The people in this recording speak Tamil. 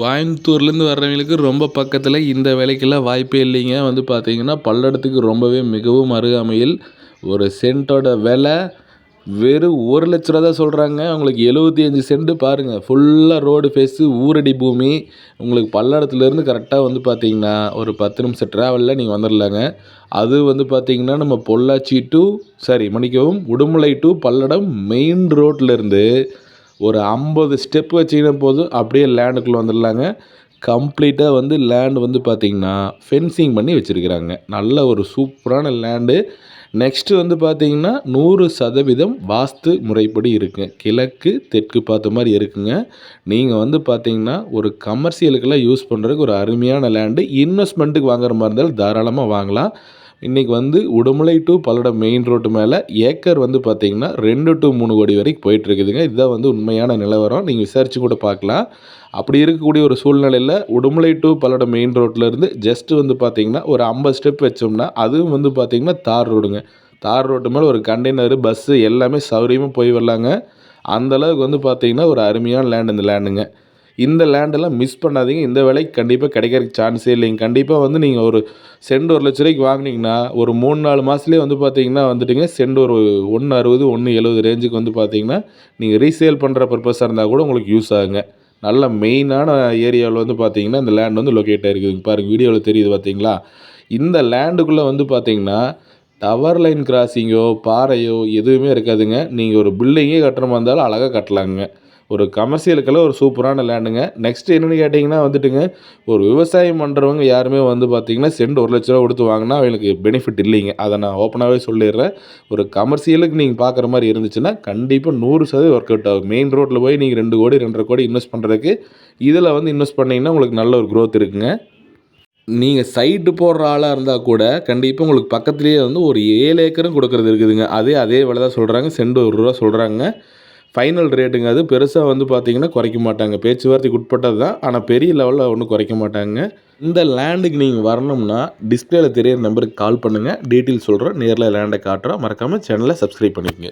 கோயம்புத்தூர்லேருந்து வர்றவங்களுக்கு ரொம்ப பக்கத்தில் இந்த விலைக்கெல்லாம் வாய்ப்பே இல்லைங்க. பார்த்தீங்கன்னா, பல்லடத்துக்கு ரொம்பவே மிகவும் அருகாமையில் ஒரு சென்ட்டோட விலை வெறும் ரூ. 1,00,000 தான் சொல்கிறாங்க. உங்களுக்கு 75 சென்ட் பாருங்கள். ஃபுல்லாக ரோடு ஃபேஸு ஊரடி பூமி. உங்களுக்கு பல்லடத்துலேருந்து கரெக்டாக பார்த்தீங்கன்னா, ஒரு 10 நிமிஷம் ட்ராவலில் நீங்கள் வந்துடலாங்க. அது பார்த்தீங்கன்னா, நம்ம பொள்ளாச்சி டு மன்னிக்கவும் உடுமலை டு பல்லடம் மெயின் ரோட்லேருந்து ஒரு 50 ஸ்டெப் வச்சிங்கன்னா போதும், அப்படியே லேண்டுக்குள்ளே வந்துடலாங்க. கம்ப்ளீட்டாக லேண்ட் பார்த்தீங்கன்னா, ஃபென்சிங் பண்ணி வச்சுருக்கிறாங்க. நல்ல ஒரு சூப்பரான லேண்டு. நெக்ஸ்ட்டு பார்த்தீங்கன்னா, 100% வாஸ்து முறைப்படி இருக்குங்க. கிழக்கு, தெற்கு பார்த்த மாதிரி இருக்குங்க. நீங்கள் பார்த்தீங்கன்னா, ஒரு கமர்ஷியலுக்கெல்லாம் யூஸ் பண்ணுறதுக்கு ஒரு அருமையான லேண்டு. இன்வெஸ்ட்மெண்ட்டுக்கு வாங்குற மாதிரி இருந்தாலும் தாராளமாக வாங்கலாம். இன்றைக்கி Udumalai to Palladam main road மேலே ஏக்கர் பார்த்தீங்கன்னா 2 to 3 கோடி வரைக்கும் போயிட்டுருக்குதுங்க. இதுதான் உண்மையான நிலவரம். நீங்கள் விசாரித்து கூட பார்க்கலாம். அப்படி இருக்கக்கூடிய ஒரு சூழ்நிலையில் உடுமலை டு பல்லடம் மெயின் ரோட்லேருந்து ஜஸ்ட்டு பார்த்தீங்கன்னா ஒரு 50 ஸ்டெப் வச்சோம்னா அதுவும் பார்த்தீங்கன்னா தார் ரோடுங்க. தார் ரோட்டு மேலே ஒரு கண்டெய்னரு, பஸ்ஸு எல்லாமே சௌகரியமாக போய் வரலாங்க. அந்தளவுக்கு பார்த்தீங்கன்னா ஒரு அருமையான லேண்ட் இந்த லேண்டுங்க. இந்த லேண்டெல்லாம் மிஸ் பண்ணாதீங்க. இந்த விலைக்கு கண்டிப்பாக கிடைக்கிறதுக்கு சான்ஸே இல்லைங்க. கண்டிப்பாக நீங்கள் ஒரு சென்ட் ரூ. 1,00,000 வாங்குனீங்கன்னா ஒரு 3-4 மாதத்துலேயே பார்த்தீங்கன்னா வந்துட்டுங்க சென்ட் ஒரு 1,60 1,70 ரேஞ்சுக்கு பார்த்தீங்கன்னா நீங்கள் ரீசேல் பண்ணுற பர்பஸாக இருந்தால் கூட உங்களுக்கு யூஸ் ஆகுங்க. நல்ல மெயினான ஏரியாவில் பார்த்தீங்கன்னா இந்த லேண்ட் லொக்கேட் ஆகிருக்குதுங்க. பாருங்கள், வீடியோவில் தெரியுது பார்த்தீங்களா? இந்த லேண்டுக்குள்ளே பார்த்தீங்கன்னா டவர் லைன் கிராசிங்கோ பாறையோ எதுவுமே இருக்காதுங்க. நீங்கள் ஒரு பில்டிங்கே கட்டுற மாதிரி இருந்தாலும் அழகாக கட்டலாங்க. ஒரு கமர்ஷியலுக்கெல்லாம் ஒரு சூப்பரான லேண்டுங்க. நெக்ஸ்ட் என்னென்னு கேட்டிங்கன்னா வந்துட்டுங்க, ஒரு விவசாயம் பண்ணுறவங்க யாருமே பார்த்தீங்கன்னா சென்ட் ரூ. 1,00,000 கொடுத்து வாங்கினா அவங்களுக்கு பெனிஃபிட் இல்லைங்க. அதை நான் ஓப்பனாகவே சொல்லிடுறேன். ஒரு கமர்ஷியலுக்கு நீங்கள் பார்க்குற மாதிரி இருந்துச்சுன்னா கண்டிப்பாக 100% ஒர்க் அவுட் ஆகும். மெயின் ரோட்டில் போய் நீங்கள் 2 கோடி 2,5 கோடி இன்வெஸ்ட் பண்ணுறதுக்கு இதில் இன்வெஸ்ட் பண்ணிங்கன்னா உங்களுக்கு நல்ல ஒரு க்ரோத் இருக்குங்க. நீங்கள் சைட்டு போடுற ஆளாக இருந்தால் கூட கண்டிப்பாக உங்களுக்கு பக்கத்துலேயே ஒரு 7 ஏக்கரும் கொடுக்குறது இருக்குதுங்க. அதே விலை தான் சொல்கிறாங்க. சென்ட் ரூ. 1 சொல்கிறாங்க. ஃபைனல் ரேட்டுங்க. அது பெருசாக பார்த்தீங்கன்னா குறைக்க மாட்டாங்க. பேச்சுவார்த்தைக்கு உட்பட்டது தான். ஆனால் பெரிய லெவலில் ஒன்றும் குறைக்க மாட்டாங்க. இந்த லேண்டுக்கு நீங்கள் வரணும்னா டிஸ்பிளேல தெரியிற நம்பருக்கு கால் பண்ணுங்கள். டீட்டெயில் சொல்கிறோம். நேரில் லேண்டை காட்டுறோம். மறக்காமல் சேனலை சப்ஸ்கிரைப் பண்ணிக்கங்க.